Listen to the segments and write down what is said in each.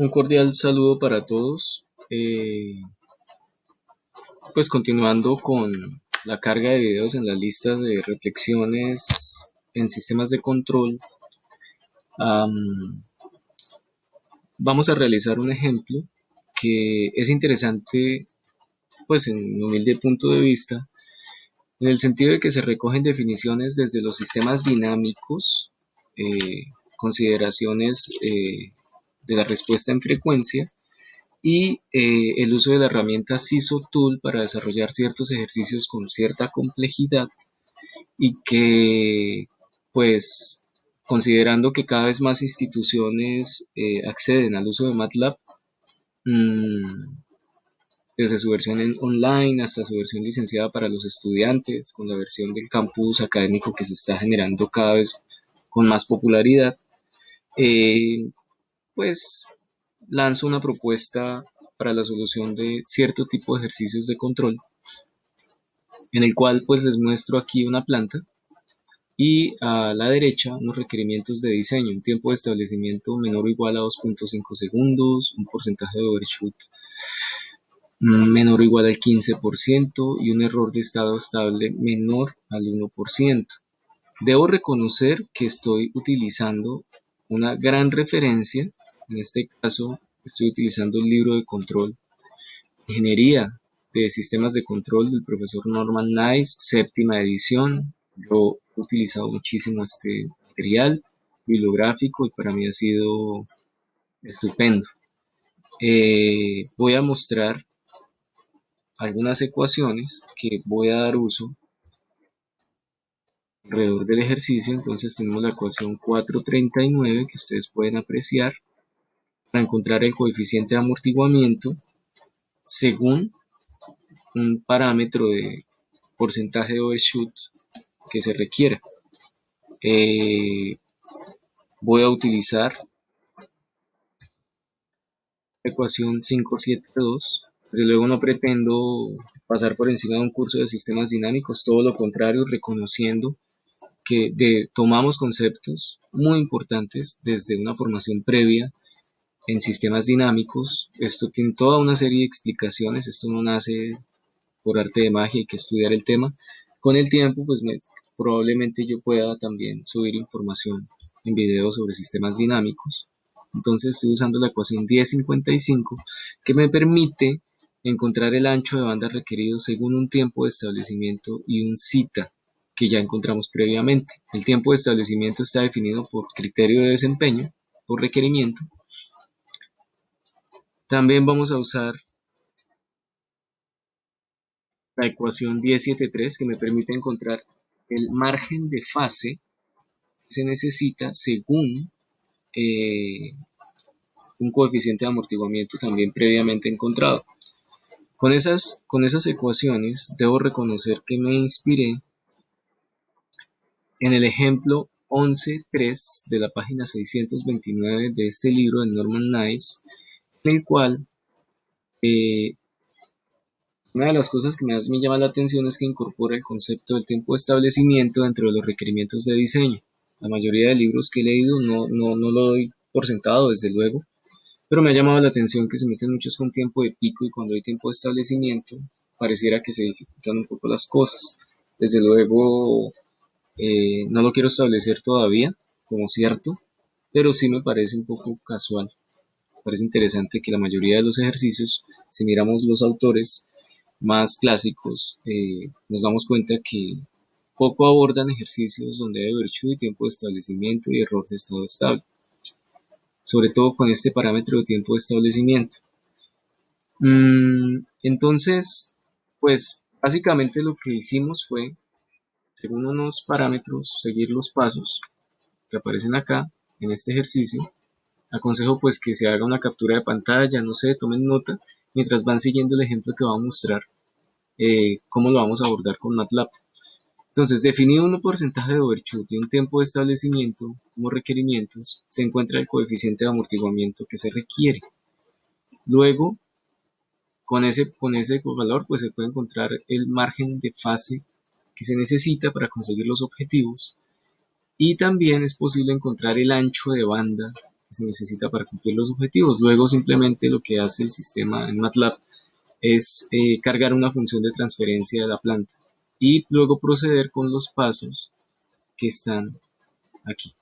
Un cordial saludo para todos. Pues continuando con la carga de videos en la lista de reflexiones en sistemas de control, am, vamos a realizar un ejemplo que es interesante, pues en mi humilde punto de vista, en el sentido de que se recogen definiciones desde los sistemas dinámicos, consideraciones de la respuesta en frecuencia y el uso de la herramienta CISO Tool para desarrollar ciertos ejercicios con cierta complejidad y que, pues, considerando que cada vez más instituciones acceden al uso de MATLAB, mmm, desde su versión online hasta su versión licenciada para los estudiantes, con la versión del campus académico que se está generando cada vez con más popularidad, eh, pues lanzo una propuesta para la solución de cierto tipo de ejercicios de control, en el cual pues les muestro aquí una planta y a la derecha unos requerimientos de diseño, un tiempo de establecimiento menor o igual a 2.5 segundos, un porcentaje de overshoot menor o igual al 15% y un error de estado estable menor al 1%. Debo reconocer que estoy utilizando una gran referencia, en este caso estoy utilizando el libro de control Ingeniería de Sistemas de Control del profesor Norman Nice, séptima edición. Yo he utilizado muchísimo este material bibliográfico y para mí ha sido estupendo. Voy a mostrar algunas ecuaciones que voy a dar uso alrededor del ejercicio. Entonces tenemos la ecuación 439 que ustedes pueden apreciar para encontrar el coeficiente de amortiguamiento según un parámetro de porcentaje de overshoot que se requiera. Voy a utilizar la ecuación 572. Desde luego no pretendo pasar por encima de un curso de sistemas dinámicos, todo lo contrario, reconociendo que tomamos conceptos muy importantes desde una formación previa en sistemas dinámicos. Esto tiene toda una serie de explicaciones, esto no nace por arte de magia, hay que estudiar el tema. Con el tiempo, pues probablemente yo pueda también subir información en videos sobre sistemas dinámicos. Entonces estoy usando la ecuación 1055 que me permite encontrar el ancho de banda requerido según un tiempo de establecimiento y un cita que ya encontramos previamente. El tiempo de establecimiento está definido por criterio de desempeño, por requerimiento. También vamos a usar la ecuación 1073 que me permite encontrar el margen de fase que se necesita según un coeficiente de amortiguamiento también previamente encontrado. Con esas ecuaciones debo reconocer que me inspiré en el ejemplo 11.3 de la página 629 de este libro de Norman Nice, en el cual una de las cosas que más me llama la atención es que incorpora el concepto del tiempo de establecimiento dentro de los requerimientos de diseño. La mayoría de libros que he leído no lo doy por sentado, desde luego, pero me ha llamado la atención que se meten muchos con tiempo de pico y cuando hay tiempo de establecimiento pareciera que se dificultan un poco las cosas. Desde luego, no lo quiero establecer todavía como cierto, pero sí me parece un poco casual. Me parece interesante que la mayoría de los ejercicios, si miramos los autores más clásicos, nos damos cuenta que poco abordan ejercicios donde hay overshoot y tiempo de establecimiento y error de estado estable, sobre todo con este parámetro de tiempo de establecimiento. Entonces, pues básicamente lo que hicimos fue, según unos parámetros, seguir los pasos que aparecen acá en este ejercicio. Aconsejo pues que se haga una captura de pantalla, no sé, tomen nota, mientras van siguiendo el ejemplo que va a mostrar, cómo lo vamos a abordar con MATLAB. Entonces, definido un porcentaje de overshoot y un tiempo de establecimiento como requerimientos, se encuentra el coeficiente de amortiguamiento que se requiere. Luego, con ese valor, pues se puede encontrar el margen de fase que se necesita para conseguir los objetivos y también es posible encontrar el ancho de banda que se necesita para cumplir los objetivos. Luego simplemente lo que hace el sistema en MATLAB es cargar una función de transferencia de la planta y luego proceder con los pasos que están aquí,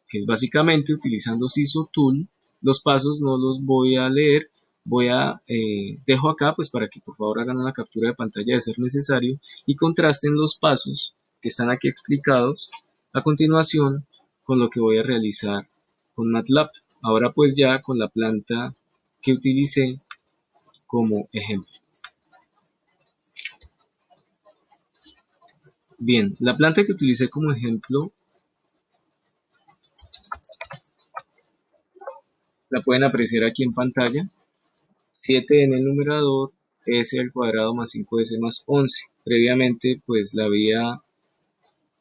que es básicamente utilizando SISO-Tool. Los pasos no los voy a leer, dejo acá pues para que por favor hagan una captura de pantalla de ser necesario y contrasten los pasos que están aquí explicados a continuación con lo que voy a realizar con MATLAB. Ahora pues ya con la planta que utilicé como ejemplo. Bien, la planta que utilicé como ejemplo la pueden apreciar aquí en pantalla. 7 en el numerador, s al cuadrado más 5s más 11. Previamente pues la había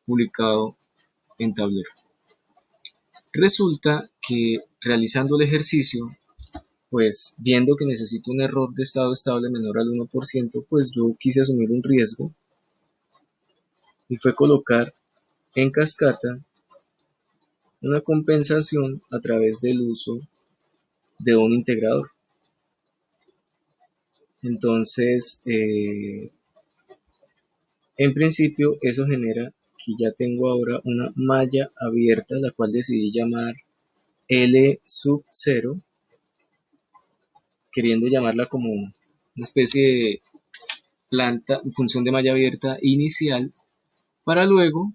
publicado en tablero. Resulta que realizando el ejercicio, pues viendo que necesito un error de estado estable menor al 1%, pues yo quise asumir un riesgo y fue colocar en cascata una compensación a través del uso de un integrador. Entonces, en principio eso genera que ya tengo ahora una malla abierta, la cual decidí llamar L sub 0, queriendo llamarla como una especie de planta, función de malla abierta inicial, para luego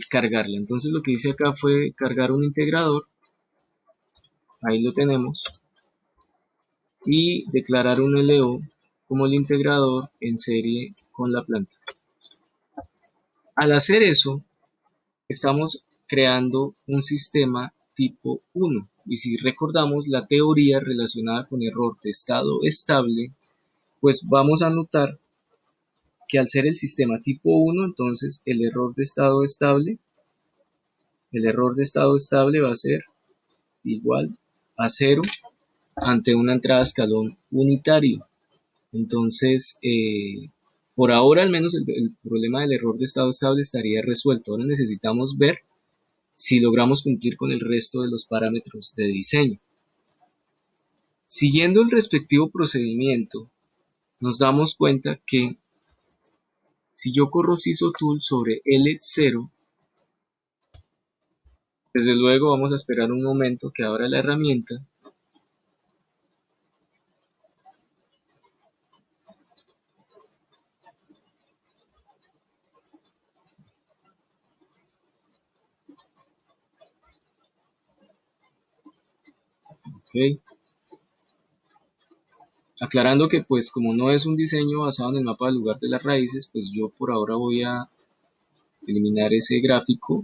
cargarla. Entonces lo que hice acá fue cargar un integrador, ahí lo tenemos, y declarar un LO como el integrador en serie con la planta. Al hacer eso, estamos creando un sistema tipo 1. Y si recordamos la teoría relacionada con error de estado estable, pues vamos a notar que al ser el sistema tipo 1, entonces el error de estado estable va a ser igual a 0 ante una entrada a escalón unitario. Entonces, por ahora al menos el problema del error de estado estable estaría resuelto. Ahora necesitamos ver si logramos cumplir con el resto de los parámetros de diseño. Siguiendo el respectivo procedimiento, nos damos cuenta que si yo corro SISO-Tool sobre L0, desde luego vamos a esperar un momento que abra la herramienta. ¿Okay? Aclarando que pues como no es un diseño basado en el mapa del lugar de las raíces, pues yo por ahora voy a eliminar ese gráfico.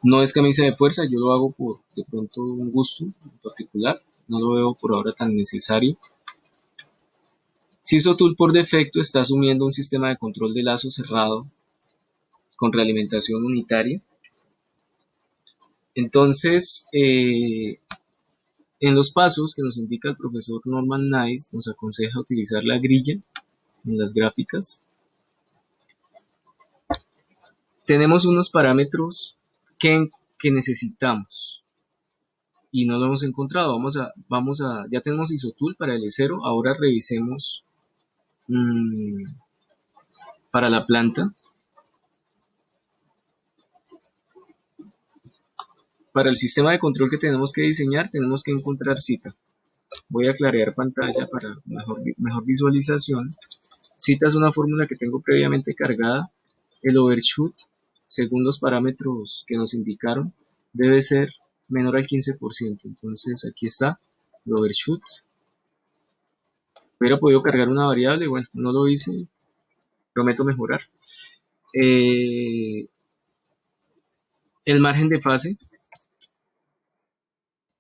No es camisa de fuerza, yo lo hago por de pronto un gusto en particular, no lo veo por ahora tan necesario. SISO-Tool por defecto está asumiendo un sistema de control de lazo cerrado con realimentación unitaria. Entonces, en los pasos que nos indica el profesor Norman Nice, nos aconseja utilizar la grilla en las gráficas. Tenemos unos parámetros que necesitamos y no lo hemos encontrado. Ya tenemos SISO-Tool para L0, ahora revisemos para la planta. Para el sistema de control que tenemos que diseñar, tenemos que encontrar cita. Voy a clarear pantalla para mejor visualización. Cita es una fórmula que tengo previamente cargada. El overshoot, según los parámetros que nos indicaron, debe ser menor al 15%. Entonces aquí está el overshoot. Hubiera podido cargar una variable, bueno, no lo hice, prometo mejorar. El margen de fase,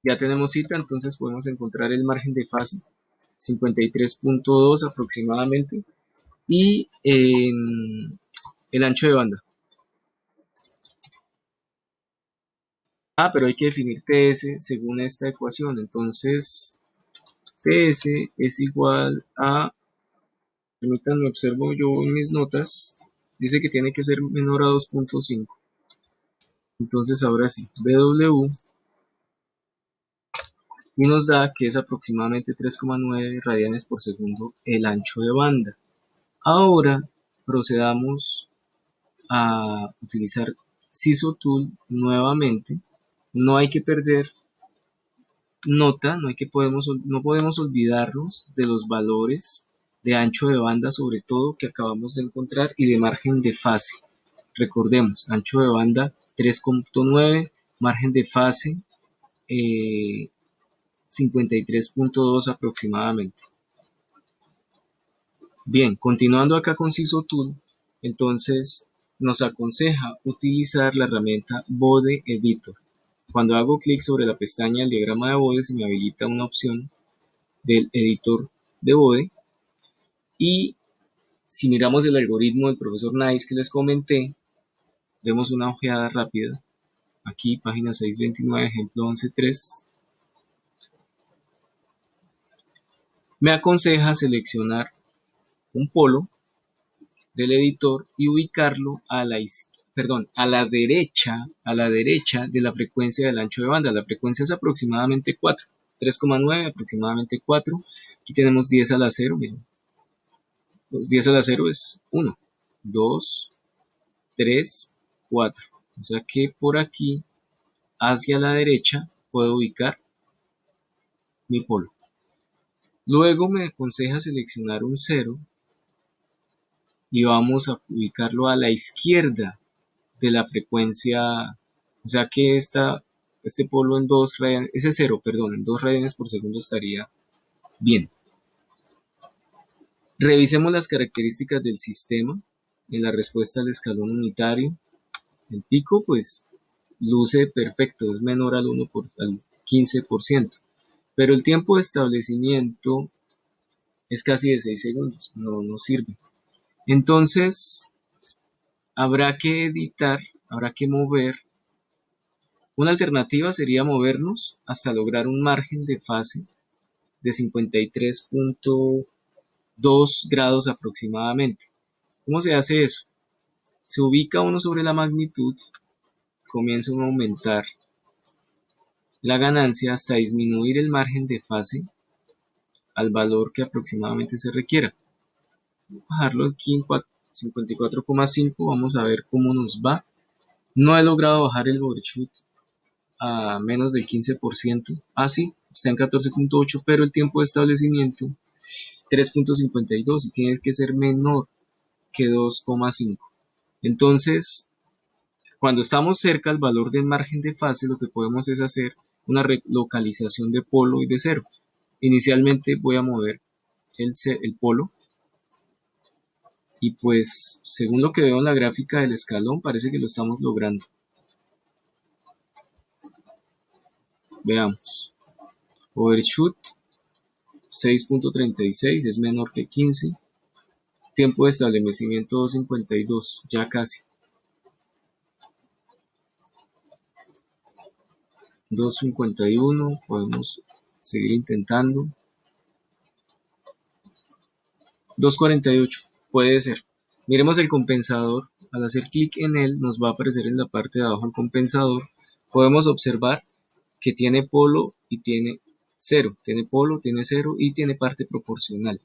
ya tenemos cita, entonces podemos encontrar el margen de fase, 53.2 aproximadamente, y el ancho de banda. Pero hay que definir TS según esta ecuación, entonces TS es igual a, permítanme observo yo en mis notas, dice que tiene que ser menor a 2.5. Entonces ahora sí, BW, y nos da que es aproximadamente 3,9 radianes por segundo el ancho de banda. Ahora procedamos a utilizar CISO Tool nuevamente. No hay que perder nota, no podemos olvidarnos de los valores de ancho de banda, sobre todo que acabamos de encontrar, y de margen de fase. Recordemos, ancho de banda 3,9, margen de fase 53,2 aproximadamente. Bien, continuando acá con CISO Tool, entonces nos aconseja utilizar la herramienta Bode Editor. Cuando hago clic sobre la pestaña del diagrama de Bode, se me habilita una opción del editor de Bode, y si miramos el algoritmo del profesor Nice que les comenté, demos una ojeada rápida. Aquí, página 629, ejemplo 11.3, me aconseja seleccionar un polo del editor y ubicarlo a la derecha de la frecuencia del ancho de banda. La frecuencia es aproximadamente 4, 3,9, aproximadamente 4. Aquí tenemos 10 a la 0, miren. Los 10 a la 0 es 1, 2, 3, 4. O sea que por aquí, hacia la derecha, puedo ubicar mi polo. Luego me aconseja seleccionar un 0 y vamos a ubicarlo a la izquierda de la frecuencia, o sea que este polo en 2 radianes, ese 0, perdón, en 2 radianes por segundo estaría bien. Revisemos las características del sistema en la respuesta al escalón unitario. El pico, pues, luce perfecto, es menor al 15%, pero el tiempo de establecimiento es casi de 6 segundos, no sirve. Entonces, habrá que editar, habrá que mover. Una alternativa sería movernos hasta lograr un margen de fase de 53,2 grados aproximadamente. ¿Cómo se hace eso? Se ubica uno sobre la magnitud, comienza uno a aumentar la ganancia hasta disminuir el margen de fase al valor que aproximadamente se requiera. Bajarlo aquí en 54,5, vamos a ver cómo nos va. No he logrado bajar el overshoot a menos del 15%. Sí, está en 14,8, pero el tiempo de establecimiento 3,52 y tiene que ser menor que 2,5. Entonces, cuando estamos cerca al valor del margen de fase, lo que podemos es hacer una relocalización de polo y de cero. Inicialmente voy a mover el polo, y pues según lo que veo en la gráfica del escalón parece que lo estamos logrando. Veamos. Overshoot 6,36 es menor que 15. Tiempo de establecimiento 2,52, ya casi. 2,51, podemos seguir intentando. 2,48, puede ser. Miremos el compensador. Al hacer clic en él nos va a aparecer en la parte de abajo el compensador. Podemos observar que tiene polo y tiene cero. Tiene polo, tiene cero y tiene parte proporcional.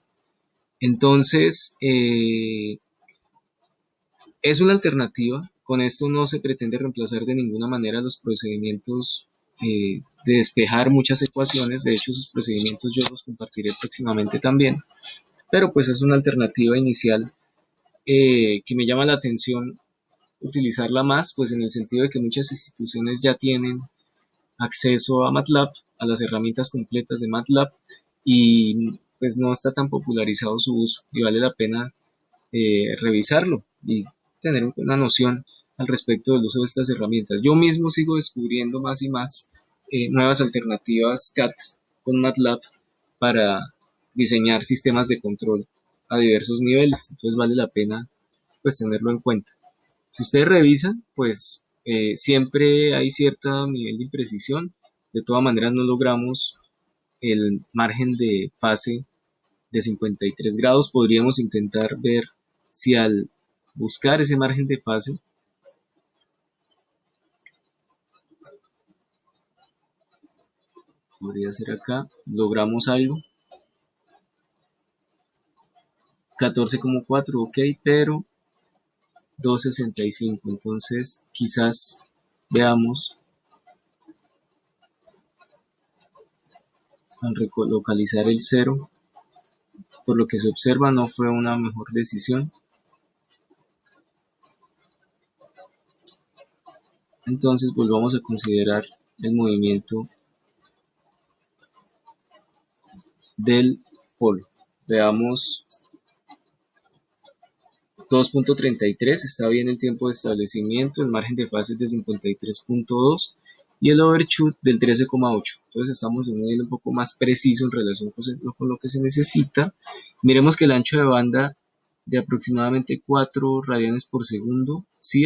Entonces, es una alternativa. Con esto no se pretende reemplazar de ninguna manera los procedimientos de despejar muchas ecuaciones. De hecho, sus procedimientos yo los compartiré próximamente también. Pero pues es una alternativa inicial que me llama la atención utilizarla más, pues en el sentido de que muchas instituciones ya tienen acceso a MATLAB, a las herramientas completas de MATLAB, y pues no está tan popularizado su uso y vale la pena revisarlo y tener una noción al respecto del uso de estas herramientas. Yo mismo sigo descubriendo más y más nuevas alternativas CAD con MATLAB para diseñar sistemas de control a diversos niveles, entonces vale la pena pues tenerlo en cuenta. Si ustedes revisan, pues siempre hay cierto nivel de imprecisión. De todas maneras no logramos el margen de fase de 53 grados. Podríamos intentar ver si al buscar ese margen de fase podría ser acá, logramos algo, 14,4, ok, pero 2,65, entonces quizás veamos al localizar el cero, por lo que se observa no fue una mejor decisión. Entonces volvamos a considerar el movimiento del polo. Veamos 2,33, está bien el tiempo de establecimiento, el margen de fase es de 53,2 y el overshoot del 13,8. Entonces estamos en un nivel un poco más preciso en relación con lo que se necesita. Miremos que el ancho de banda de aproximadamente 4 radianes por segundo, sí,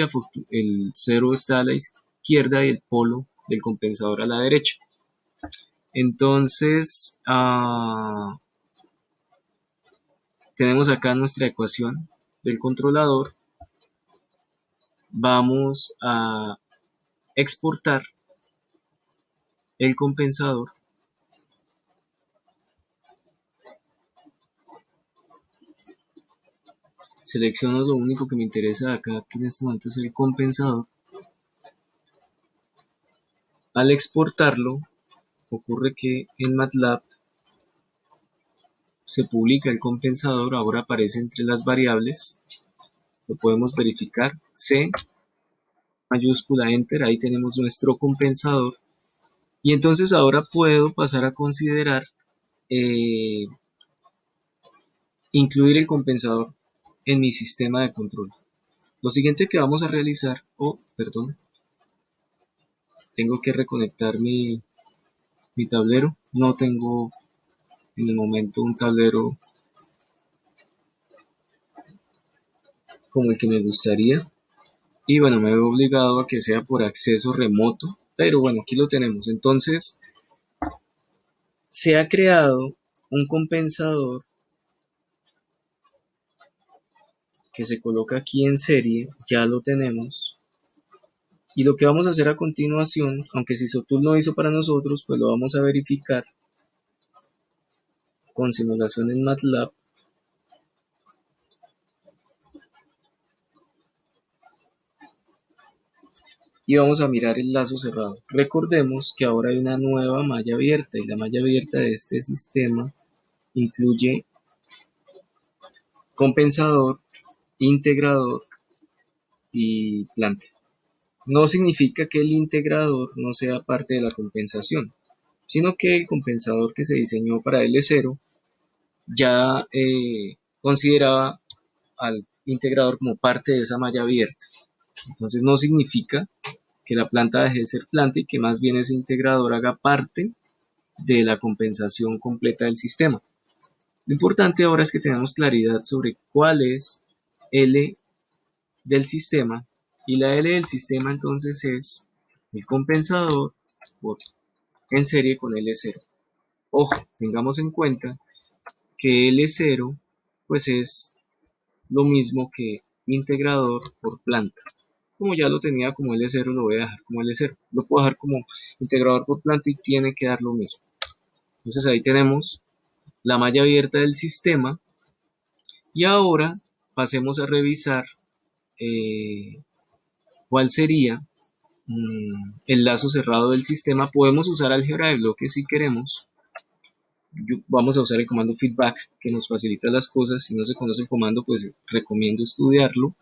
el cero está a la izquierda y el polo del compensador a la derecha. Entonces, tenemos acá nuestra ecuación del controlador. Vamos a exportar el compensador. Selecciono lo único que me interesa acá, que en este momento es el compensador. Al exportarlo, ocurre que en MATLAB se publica el compensador, ahora aparece entre las variables, lo podemos verificar, C, mayúscula, enter, ahí tenemos nuestro compensador, y entonces ahora puedo pasar a considerar incluir el compensador en mi sistema de control. Lo siguiente que vamos a realizar, perdón, tengo que reconectar mi tablero, no tengo en el momento un tablero como el que me gustaría, y bueno, me veo obligado a que sea por acceso remoto, pero bueno, aquí lo tenemos. Entonces se ha creado un compensador que se coloca aquí en serie, ya lo tenemos, y lo que vamos a hacer a continuación, aunque Sysotool no hizo para nosotros, pues lo vamos a verificar con simulación en MATLAB. Y vamos a mirar el lazo cerrado. Recordemos que ahora hay una nueva malla abierta, y la malla abierta de este sistema incluye compensador, integrador y planta. No significa que el integrador no sea parte de la compensación, sino que el compensador que se diseñó para L0 ya consideraba al integrador como parte de esa malla abierta. Entonces no significa que la planta deje de ser planta y que más bien ese integrador haga parte de la compensación completa del sistema. Lo importante ahora es que tenemos claridad sobre cuál es L del sistema, y la L del sistema entonces es el compensador en serie con L0. Ojo, tengamos en cuenta que L0 pues es lo mismo que integrador por planta. Como ya lo tenía como L0, lo voy a dejar como L0. Lo puedo dejar como integrador por planta y tiene que dar lo mismo. Entonces ahí tenemos la malla abierta del sistema, y ahora pasemos a revisar cuál sería el lazo cerrado del sistema. Podemos usar álgebra de bloques si queremos. Vamos a usar el comando feedback, que nos facilita las cosas. Si no se conoce el comando, pues recomiendo estudiarlo.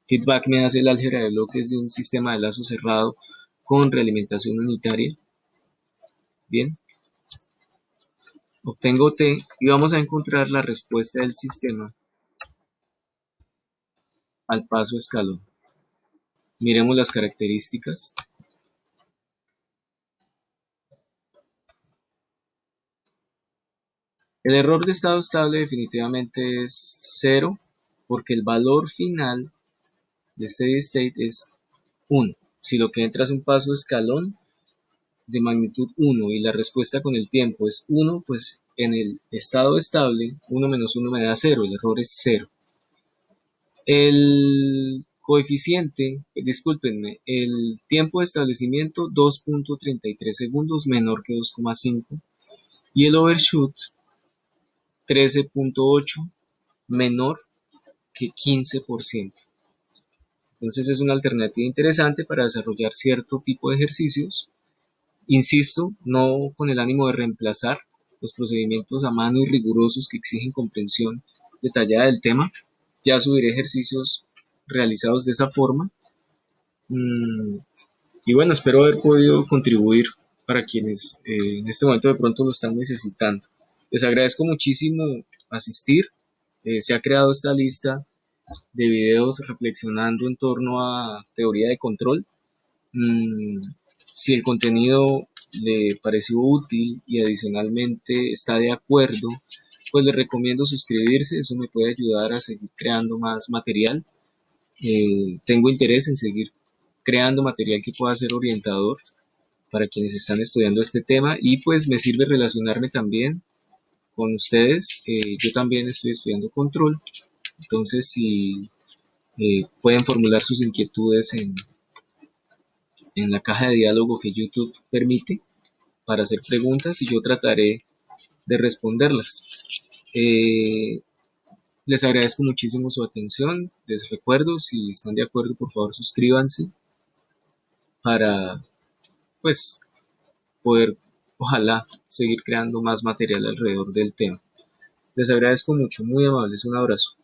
Feedback me hace el álgebra de bloques de un sistema de lazo cerrado con realimentación unitaria. Bien, obtengo T y vamos a encontrar la respuesta del sistema al paso escalón. Miremos las características. El error de estado estable definitivamente es 0, porque el valor final de steady state es 1. Si lo que entra es un paso escalón de magnitud 1 y la respuesta con el tiempo es 1, pues en el estado estable 1 menos 1 me da 0, el error es 0. El coeficiente, discúlpenme, el tiempo de establecimiento 2.33 segundos menor que 2,5 y el overshoot 13.8 menor que 15%. Entonces es una alternativa interesante para desarrollar cierto tipo de ejercicios. Insisto, no con el ánimo de reemplazar los procedimientos a mano y rigurosos que exigen comprensión detallada del tema. Ya subiré ejercicios realizados de esa forma. Y bueno, espero haber podido contribuir para quienes en este momento de pronto lo están necesitando. Les agradezco muchísimo asistir. Se ha creado esta lista de videos reflexionando en torno a teoría de control. Mm, si el contenido le pareció útil y adicionalmente está de acuerdo, pues le recomiendo suscribirse, eso me puede ayudar a seguir creando más material. Tengo interés en seguir creando material que pueda ser orientador para quienes están estudiando este tema y pues me sirve relacionarme también con ustedes, que yo también estoy estudiando control, entonces si pueden formular sus inquietudes en la caja de diálogo que YouTube permite para hacer preguntas y yo trataré de responderlas. Eh, Les agradezco muchísimo su atención. Les recuerdo, si están de acuerdo, por favor suscríbanse para, pues, poder, ojalá, seguir creando más material alrededor del tema. Les agradezco mucho, muy amables, un abrazo.